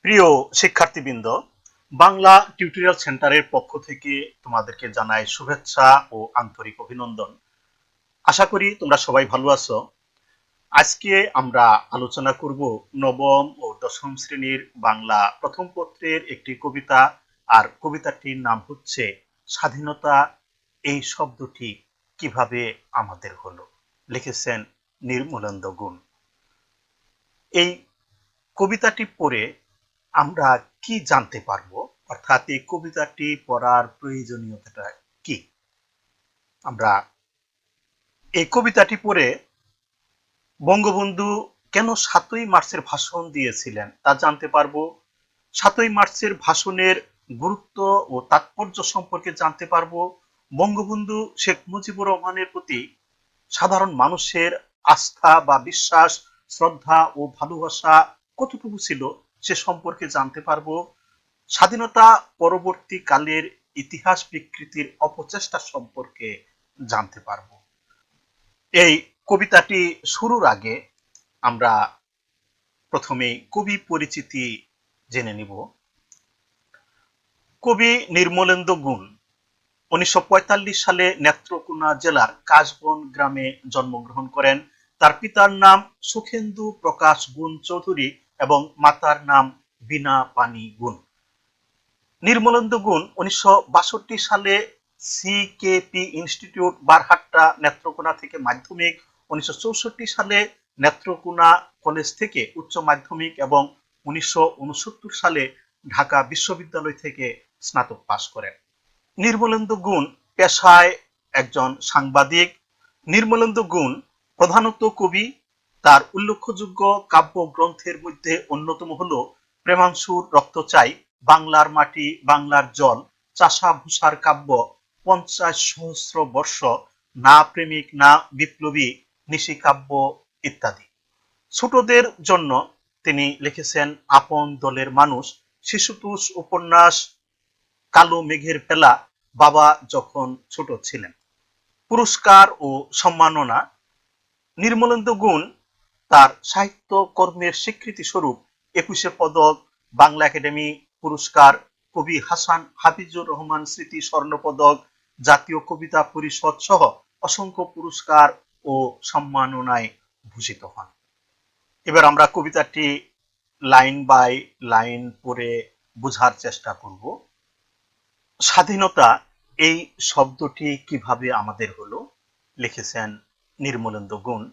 প্রিয় শিক্ষার্থীবৃন্দ, বাংলা টিউটোরিয়াল সেন্টারের পক্ষ থেকে তোমাদেরকে জানাই শুভেচ্ছা ও আন্তরিক অভিনন্দন। আশা করি তোমরা সবাই ভালো আছো। আজকে আমরা আলোচনা করব নবম ও দশম শ্রেণীর বাংলা প্রথম পত্রের একটি কবিতা। আর কবিতাটির নাম হচ্ছে স্বাধীনতা এই শব্দটি কিভাবে আমাদের হলো। লিখেছেন নির্মলেন্দ্র গুণ। এই কবিতাটি পড়ে আমরা কি জানতে পারবো, অর্থাৎ এই কবিতাটি পড়ার প্রয়োজনীয়তাটা কি? আমরা এই কবিতাটি পড়ে বঙ্গবন্ধু কেন ৭ই মার্চের ভাষণ দিয়েছিলেন তা জানতে পারবো। ৭ই মার্চের ভাষণের গুরুত্ব ও তাৎপর্য সম্পর্কে জানতে পারবো। বঙ্গবন্ধু শেখ মুজিবুর রহমানের প্রতি সাধারণ মানুষের আস্থা বা বিশ্বাস, শ্রদ্ধা ও ভালোবাসা কতটুকু ছিল সে সম্পর্কে জানতে পারবো। স্বাধীনতা পরবর্তী কালের ইতিহাস বিকৃতির অপচেষ্টা সম্পর্কে জানতে পারবো। এই কবিতাটি শুরুর আগে আমরা প্রথমে কবি পরিচিতি জেনে নিব। কবি নির্মলেন্দ্র গুণ ১৯৪৫ সালে নেত্রকোনা জেলার কাশবন গ্রামে জন্মগ্রহণ করেন। তার পিতার নাম সুখেন্দু প্রকাশ গুণ চৌধুরী এবং মাতার নাম বীণা পানি গুণ। নির্মলেন্দ্র গুণ ১৯৬২ সালে সিকেপি ইনস্টিটিউট বারহাট্টা নেত্রকোনা থেকে মাধ্যমিক, ১৯৬৪ সালে নেত্রকোনা কলেজ থেকে উচ্চ মাধ্যমিক এবং ১৯৬৯ সালে ঢাকা বিশ্ববিদ্যালয় থেকে স্নাতক পাশ করেন। নির্মলেন্দ্র গুণ পেশায় একজন সাংবাদিক। নির্মলেন্দ্র গুণ প্রধানত কবি। তার উল্লেখযোগ্য কাব্য গ্রন্থের মধ্যে অন্যতম হল প্রেমাংশুর রক্ত চাই, বাংলার মাটি বাংলার জল, চাষা ভূষার কাব্য, ৫০ সহস্র বর্ষ, না প্রেমিক না বিপ্লবী, নিশিকাব্য ইত্যাদি। ছোটদের জন্য তিনি লিখেছেন আপন দলের মানুষ, শিশুতোষ উপন্যাস, কালো মেঘের ভেলা, বাবা যখন ছোট ছিলেন। পুরস্কার ও সম্মাননা। নির্মলেন্দ্র গুণ তার সাহিত্য কর্মের স্বীকৃতি স্বরূপ ২১শে পদক, বাংলা একাডেমি পুরস্কার, কবি হাসান হাফিজুর রহমান স্মৃতি স্বর্ণ পদক, জাতীয় কবিতা পরিষদ সহ অসংখ্য পুরস্কার ও সম্মাননায় ভূষিত হন। এবার আমরা কবিতাটি লাইন বাই লাইন পড়ে বোঝার চেষ্টা করব। স্বাধীনতা এই শব্দটি কিভাবে আমাদের হলো, লিখেছেন নির্মলেন্দ্র গুণ।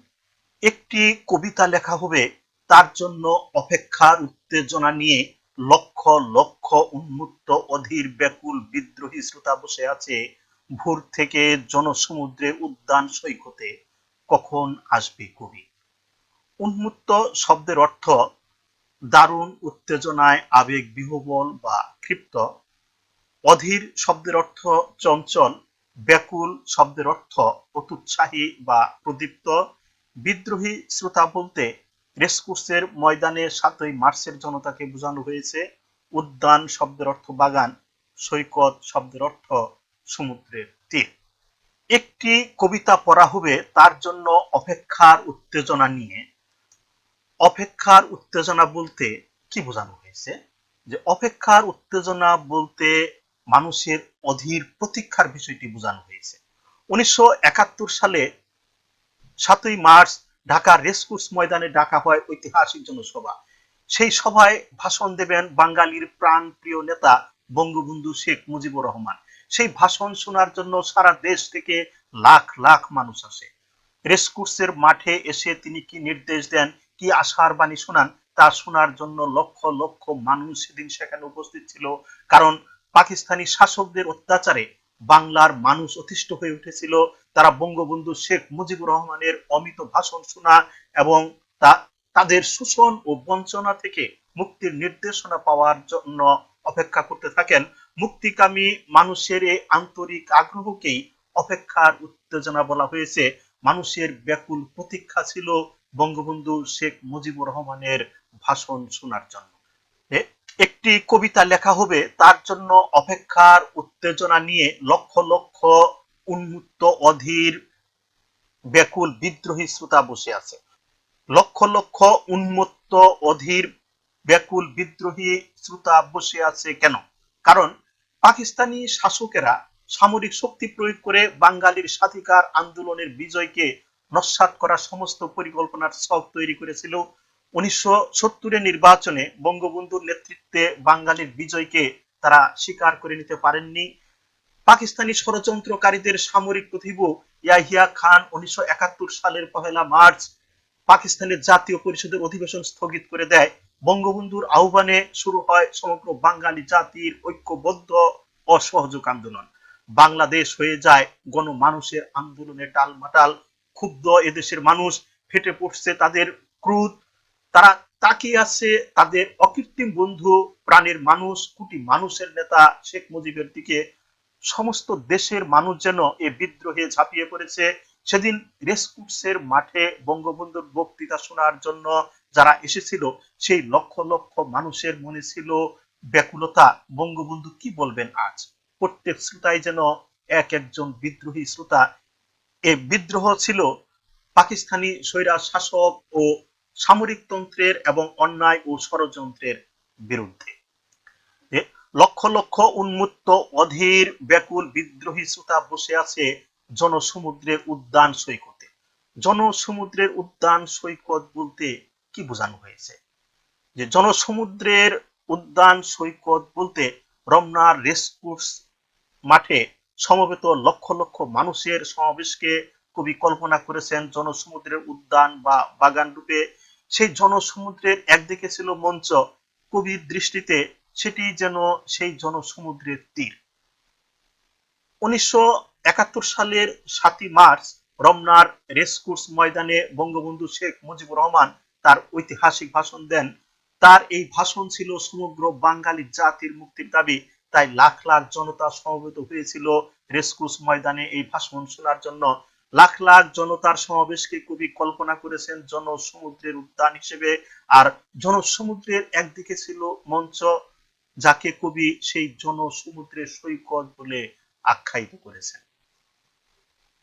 একটি কবিতা লেখা হবে, তার জন্য অপেক্ষার উত্তেজনা নিয়ে লক্ষ লক্ষ উন্মুক্ত অধীর ব্যাকুল বিদ্রোহী শ্রোতা বসে আছে ভোর থেকে জনসমুদ্রে উদ্যান সৈকতে। কখন আসবে কবি? উন্মুক্ত শব্দের অর্থ দারুণ উত্তেজনায় আবেগ বিহ্বল বা ক্ষিপ্ত। অধীর শব্দের অর্থ চঞ্চল। ব্যাকুল শব্দের অর্থ অত্যুৎসাহী বা প্রদীপ্ত। বিদ্রোহী শ্রোতা বলতে রেসকোর্সের ময়দানে ৭ই মার্চের জনতাকে বোঝানো হয়েছে। উদ্যান শব্দের অর্থ বাগান। সৈকত শব্দের অর্থ সমুদ্রের তীর। একটি কবিতা পড়া হবে, তার জন্য অপেক্ষার উত্তেজনা নিয়ে। অপেক্ষার উত্তেজনা বলতে কি বোঝানো হয়েছে? যে অপেক্ষার উত্তেজনা বলতে মানুষের অধীর প্রতীক্ষার বিষয়টি বোঝানো হয়েছে। ১৯৭১ সালে ৭ই মার্চ ঢাকার রেসকোর্স ময়দানে ডাকা হয় ঐতিহাসিক জনসভা। সেই সভায় ভাষণ দেবেন বাঙালির প্রাণ প্রিয় নেতা বঙ্গবন্ধু শেখ মুজিবুর রহমান। সেই ভাষণ শোনার জন্য সারা দেশ থেকে লাখ লাখ মানুষ আসে। রেসকোর্সের মাঠে এসে তিনি কি নির্দেশ দেন, কি আশার বাণী শোনান, তা শোনার জন্য লক্ষ লক্ষ মানুষ সেদিন সেখানে উপস্থিত ছিল। কারণ পাকিস্তানি শাসকদের অত্যাচারে বাংলার মানুষ অতিষ্ঠ হয়ে উঠেছিল। তারা বঙ্গবন্ধু শেখ মুজিবুর রহমানের অমিত ভাষণ শোনা এবং তাদের শোষণ ও বঞ্চনা থেকে মুক্তির নির্দেশনা পাওয়ার জন্য অপেক্ষা করতে থাকেন। মুক্তিকামী মানুষের এই আন্তরিক আগ্রহকেই অপেক্ষার উত্তেজনা বলা হয়েছে। মানুষের ব্যাকুল প্রতীক্ষা ছিল বঙ্গবন্ধু শেখ মুজিবুর রহমানের ভাষণ শোনার জন্য। একটি কবিতা লেখা হবে, তার জন্য অপেক্ষার উত্তেজনা নিয়ে লক্ষ লক্ষ উন্মুক্ত অধীর ব্যাকুল বিদ্রোহী শ্রোতা বসে আছে। লক্ষ লক্ষ উন্মত্ত অধীর ব্যাকুল বিদ্রোহী শ্রোতা বসে আছে কেন? কারণ পাকিস্তানি শাসকেরা সামরিক শক্তি প্রয়োগ করে বাঙালির স্বাধিকার আন্দোলনের বিজয়কে নস্যাৎ করার সমস্ত পরিকল্পনার ছক তৈরি করেছিল। 1970-এর নির্বাচনে বঙ্গবন্ধুর নেতৃত্বে বাঙালির বিজয়কে তারা স্বীকার করে নিতে পারেননি। পাকিস্তানি ষড়যন্ত্রকারীদের সামরিক প্রতিভু ইয়াহিয়া খান 1971 সালের 1 মার্চ পাকিস্তানের জাতীয় পরিষদের অধিবেশন স্থগিত করে দেয়। বঙ্গবন্ধুর আহ্বানে শুরু হয় সমগ্র বাঙালি জাতির ঐক্যবদ্ধ অসহযোগ আন্দোলন। বাংলাদেশ হয়ে যায় গণমানুষের আন্দোলনে টালমাটাল। ক্ষুব্ধ এদেশের মানুষ, ফেটে পড়ছে তাদের ক্রোধ। তারা তাকিয়ে আছে তাদের অকৃত্রিম বন্ধু, প্রাণের মানুষ, কোটি মানুষের নেতা শেখ মুজিবের দিকে। সমস্ত দেশের মানুষ যেন এ বিদ্রোহে ঝাঁপিয়ে পড়েছে। সেদিন রেসকোর্সের মাঠে বঙ্গবন্ধুর বক্তৃতা শোনার জন্য যারা এসেছিল, সেই লক্ষ লক্ষ মানুষের মনে ছিল ব্যাকুলতা, বঙ্গবন্ধু কি বলবেন আজ। প্রত্যেক শ্রোতাই যেন এক একজন বিদ্রোহী শ্রোতা। এ বিদ্রোহ ছিল পাকিস্তানি স্বৈরা শাসক ও সামরিকতন্ত্রের এবং অন্যায় ও ষড়যন্ত্রের বিরুদ্ধে। লক্ষ লক্ষ উন্মত্ত অধীর ব্যাকুল বিদ্রোহী শ্রোতা বসে আছে জনসমুদ্রের উদ্যান সৈকতে। জনসমুদ্রের উদ্যান সৈকত বলতে কি বোঝানো হয়েছে? যে জনসমুদ্রের উদ্যান সৈকত বলতে রমনার রেসকোর্স মাঠে সমবেত লক্ষ লক্ষ মানুষের সমাবেশকে কবি কল্পনা করেছেন জনসমুদ্রের উদ্যান বা বাগান রূপে। সেই জনসমুদ্রের একদিকে ছিল মঞ্চ, কবির দৃষ্টিতে সেটি যেন সেই জনসমুদ্রের তীর। 1971 সালের 7 মার্চ রমনার রেসকোর্স ময়দানে বঙ্গবন্ধু শেখ মুজিবুর রহমান তার ঐতিহাসিক ভাষণ দেন। তার এই ভাষণ ছিল সমগ্র বাঙালি জাতির মুক্তির দাবি। তাই লাখ লাখ জনতা সমবেত হয়েছিল রেসকোর্স ময়দানে এই ভাষণ শোনার জন্য। লাখ লাখ জনতার সমাবেশকে কবি কল্পনা করেছেন জনসমুদ্রের উদ্যান হিসেবে। আর জনসমুদ্রের একদিকে ছিল মঞ্চ, যাকে কবি সেই জনসমুদ্রের সৈকত বলে আখ্যায়িত করেছেন।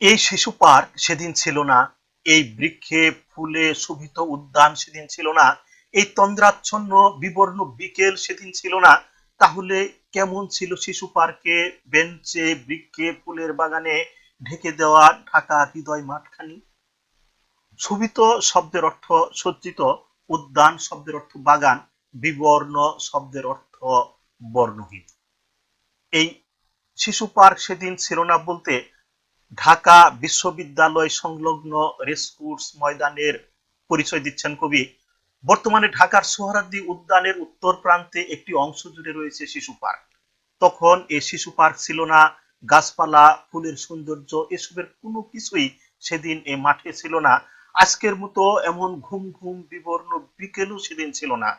এই শিশু পার্ক সেদিন ছিল না, এই বৃক্ষে ফুলে শোভিত উদ্যান সেদিন ছিল না, এই তন্দ্রাচ্ছন্ন বিবর্ণ বিকেল সেদিন ছিল না। তাহলে কেমন ছিল শিশু পার্কে, বেঞ্চে, বৃক্ষে, ফুলের বাগানে ঢেকে দেওয়া ঢাকা হৃদয় মাঠখানি? শোভিত শব্দের অর্থ সজ্জিত, উদ্যান শব্দের অর্থ বাগান, বিবর্ণ শব্দের অর্থ বর্ণহীন। এই শিশু পার্ক সেদিন ছিল না বলতে ঢাকা বিশ্ববিদ্যালয় সংলগ্ন রেসকোর্স ময়দানের পরিচয় দিচ্ছেন কবি। বর্তমানে ঢাকার সোহরাওয়ার্দী উদ্যানের উত্তর প্রান্তে একটি অংশ জুড়ে রয়েছে শিশু পার্ক। তখন এই শিশু পার্ক ছিল না, গাছপালা, ফুলের সৌন্দর্য এসবের কোনো কিছুই সেদিন এই মাঠে ছিল না। আজকের মতো এমন ঘুম ঘুম বিবর্ণ বিকেলও সেদিন ছিল না।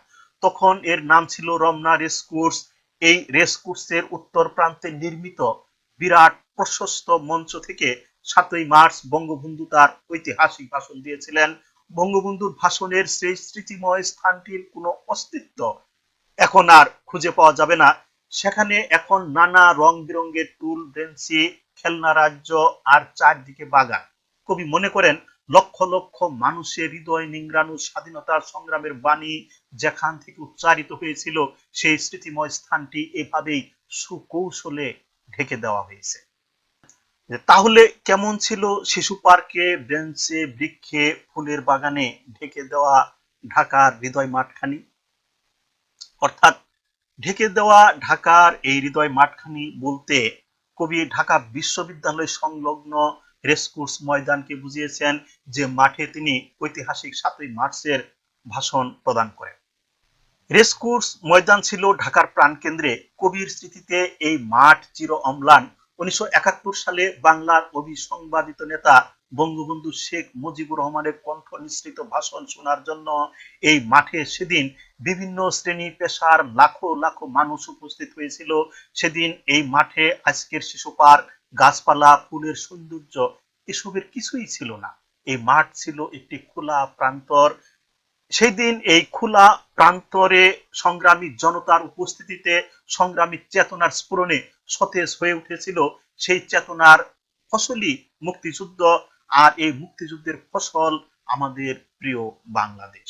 তখন এর নাম ছিল রমনা রেসকোর্স। এই রেসকোর্সের উত্তর প্রান্তে নির্মিত বিরাট প্রশস্ত মঞ্চ থেকে 7 মার্চ বঙ্গবন্ধু তার ঐতিহাসিক ভাষণ দিয়েছিলেন। বঙ্গবন্ধুর ভাষণের সেই স্মৃতিময় স্থানটির কোনো অস্তিত্ব এখন আর খুঁজে পাওয়া যাবে না। সেখানে এখন নানা রং বেরঙের টুল, বেঞ্চি, খেলনা রাজ্য আর চারদিকে বাগান। কবি মনে করেন লক্ষ লক্ষ মানুষের হৃদয় নিংড়ানো স্বাধীনতার সংগ্রামের বাণী যেখান থেকে উচ্চারিত হয়েছিল, সেই স্মৃতিময় স্থানটি এভাবেই সুকৌশলে ঢেকে দেওয়া হয়েছে। তাহলে কেমন ছিল শিশু পার্কে, বেঞ্চে, বৃক্ষে, ফুলের বাগানে ঢেকে দেওয়া ঢাকার হৃদয় মাঠখানি? অর্থাৎ ঢেকে দেওয়া ঢাকার এই হৃদয় মাঠখানি বলতে কবি ঢাকা বিশ্ববিদ্যালয় সংলগ্ন রেসকোর্স ময়দানকে বুঝিয়েছেন, যে মাঠে তিনি ঐতিহাসিক 7 মার্চের ভাষণ প্রদান করেন। রেসকোর্স ময়দান ছিল ঢাকার প্রাণকেন্দ্রে। কবির স্মৃতিতে এই মাঠ চির অম্লান। 1971 সালে বাংলার অবিসংবাদিত নেতা বঙ্গবন্ধু শেখ মুজিবুর রহমানের কণ্ঠ নিঃসৃত ভাষণ শোনার জন্য এই মাঠে সেদিন বিভিন্ন শ্রেণী পেশার লাখো লাখো মানুষ উপস্থিত হয়েছিল। সেদিন এই মাঠে আজকের শিশু পার্ক, গাছপালা, ফুলের সৌন্দর্য এসবের কিছুই ছিল না। এই মাঠ ছিল একটি খোলা প্রান্তর। সেই দিন এই খোলা প্রান্তরে সংগ্রামী জনতার উপস্থিতিতে সংগ্রামী চেতনার স্ফুরণে সতেজ হয়ে উঠেছিল সেই চেতনার ফসলই মুক্তিযুদ্ধ। আর এই মুক্তিযুদ্ধের ফসল আমাদের প্রিয় বাংলাদেশ।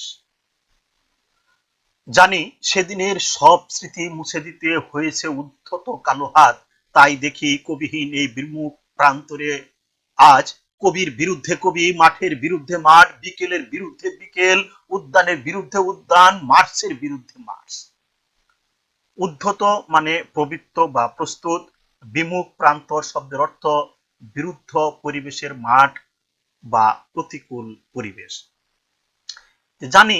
জানি সেদিনের সব স্মৃতি মুছে দিতে হয়েছে উদ্ধত কালো হাত, তাই দেখি কবিহীন এই বিমুখ প্রান্তরে আজ কবির বিরুদ্ধে কবি, মাঠের বিরুদ্ধে মাঠ, বিকেলের বিরুদ্ধে বিকেল, উদ্যানের বিরুদ্ধে উদ্যান, মার্চের বিরুদ্ধে মার্চ। উদ্ধত মানে প্রবৃত্ত বা প্রস্তুত, বিমুখ প্রান্তর শব্দের অর্থ বিরুদ্ধ পরিবেশের মাঠ বা প্রতিকূল পরিবেশ। জানি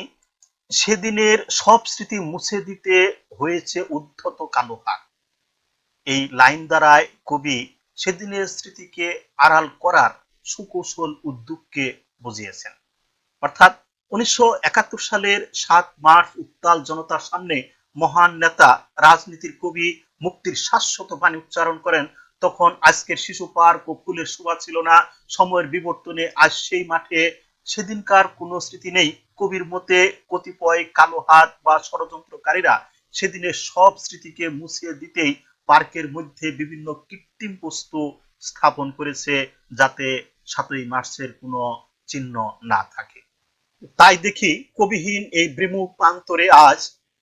সেদিনের সব স্মৃতি মুছে দিতে হয়েছে উদ্ধত কালো হাত। এই লাইন দ্বারায় কবি সেদিনের স্মৃতিকে আড়াল করার সুকৌশল উদ্যোগকে বুঝিয়েছেন। অর্থাৎ 1971 সালের 7 মার্চ উত্তাল জনতার সামনে মহান নেতা, রাজনীতির কবি মুক্তির শাশ্বত বাণী উচ্চারণ করেন, তখন আজকের শিশু পার্ক ও ফুলের শোভা ছিল না। সময়ের বিবর্তনে আজ সেই মাঠে সেদিনকার কোনো স্মৃতি নেই। কবির মতে কতিপয় কালো হাত বা ষড়যন্ত্রকারীরা সেদিনের সব স্মৃতিকে মুছিয়ে দিতেই পার্কের মধ্যে বিভিন্ন কৃত্রিম বস্তু স্থাপন করেছে, যাতে 7ই মার্চের কোনো চিহ্ন না থাকে। তাই দেখি কবিহীন এই বিমুখ প্রান্তরে আজ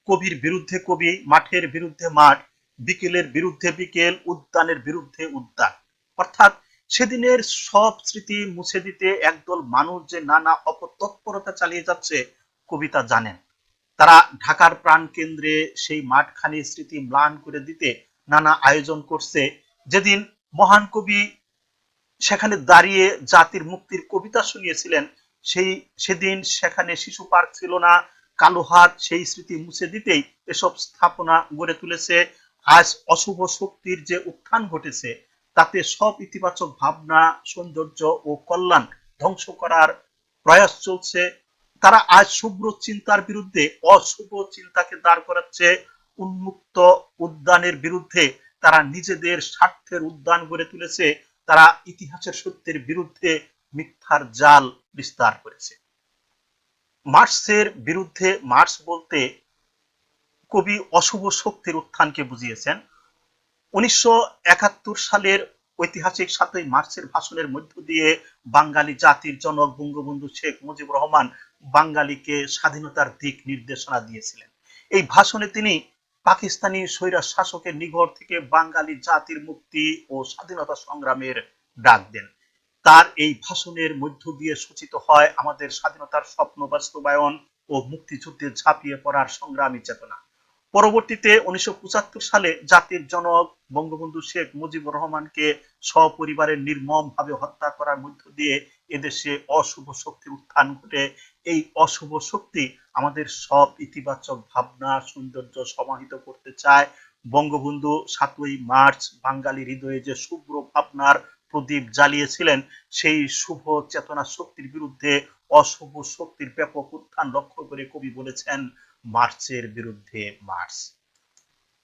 কবির বিরুদ্ধে কবি, মাঠের বিরুদ্ধে মাঠ, বিকেলের বিরুদ্ধে বিকেল, উদ্যানের বিরুদ্ধে উদ্যান। অর্থাৎ সেদিনের সব স্মৃতি মুছে দিতে একদল মানুষ যে নানা অপতৎপরতা চালিয়ে যাচ্ছে কবিতা জানেন। তারা ঢাকার প্রাণকেন্দ্রে সেই মাঠখানি স্মৃতি ম্লান করে দিতে নানা আয়োজন করছে। যেদিন মহান কবি সেখানে দাঁড়িয়ে জাতির মুক্তির কবিতা শুনিয়েছিলেন, সেই সেদিন সেখানে শিশু পার্ক ছিল না। কালো হাত সেই স্মৃতি মুছে দিতেই এসব স্থাপনা গড়ে তুলেছে। আজ অশুভ শক্তির যে উত্থান ঘটেছে, তাতে সব ইতিবাচক ভাবনা, সৌন্দর্য ও কল্যাণ ধ্বংস করার প্রয়াস চলছে। তারা আজ শুভ্র চিন্তার বিরুদ্ধে অশুভ চিন্তাকে দাঁড় করাচ্ছে। উন্মুক্ত উদ্যানের বিরুদ্ধে তারা নিজেদের স্বার্থের উদ্যান গড়ে তুলেছে। তারা ইতিহাসের সত্যের বিরুদ্ধে মিথ্যার জাল বিস্তার করেছে। মার্ক্সের বিরুদ্ধে মার্ক্স বলতে কবি অশুভ শক্তির উত্থানকে বুঝিয়েছেন। 1971 সালের ঐতিহাসিক 7ই মার্চের ভাষণের মধ্য দিয়ে বাঙালি জাতির জনক বঙ্গবন্ধু শেখ মুজিবুর রহমান বাঙালিকে স্বাধীনতার দিক নির্দেশনা দিয়েছিলেন। এই ভাষণে তিনি পাকিস্তানি স্বৈরাচ শাসকের নিগড় থেকে বাঙালি জাতির মুক্তি ও স্বাধীনতা সংগ্রামের ডাক দেন। তার এই ভাষণের মধ্য দিয়ে সূচিত হয় আমাদের স্বাধীনতার স্বপ্ন বাস্তবায়ন ও মুক্তিযুদ্ধে ঝাঁপিয়ে পড়ার সংগ্রামী চেতনা। পরবর্তীতে 1975 সালে জাতির জনক বঙ্গবন্ধু শেখ মুজিবুর রহমানকে সপরিবারে নির্মমভাবে হত্যা করার মধ্য দিয়ে এদেশে অশুভ শক্তির উত্থান ঘটে। এই অশুভ শক্তি আমাদের সব ইতিবাচক ভাবনা, সৌন্দর্য সমাহিত করতে চায়। বঙ্গবন্ধু 7ই মার্চ বাঙালির হৃদয়ে যে শুভ্র ভাবনার প্রদীপ জ্বালিয়েছিলেন, সেই শুভ চেতনা শক্তির বিরুদ্ধে অশুভ শক্তির ব্যাপক উত্থান লক্ষ্য করে কবি বলেছেন, মার্চের বিরুদ্ধে মার্চ।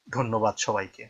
ধন্যবাদ সবাইকে।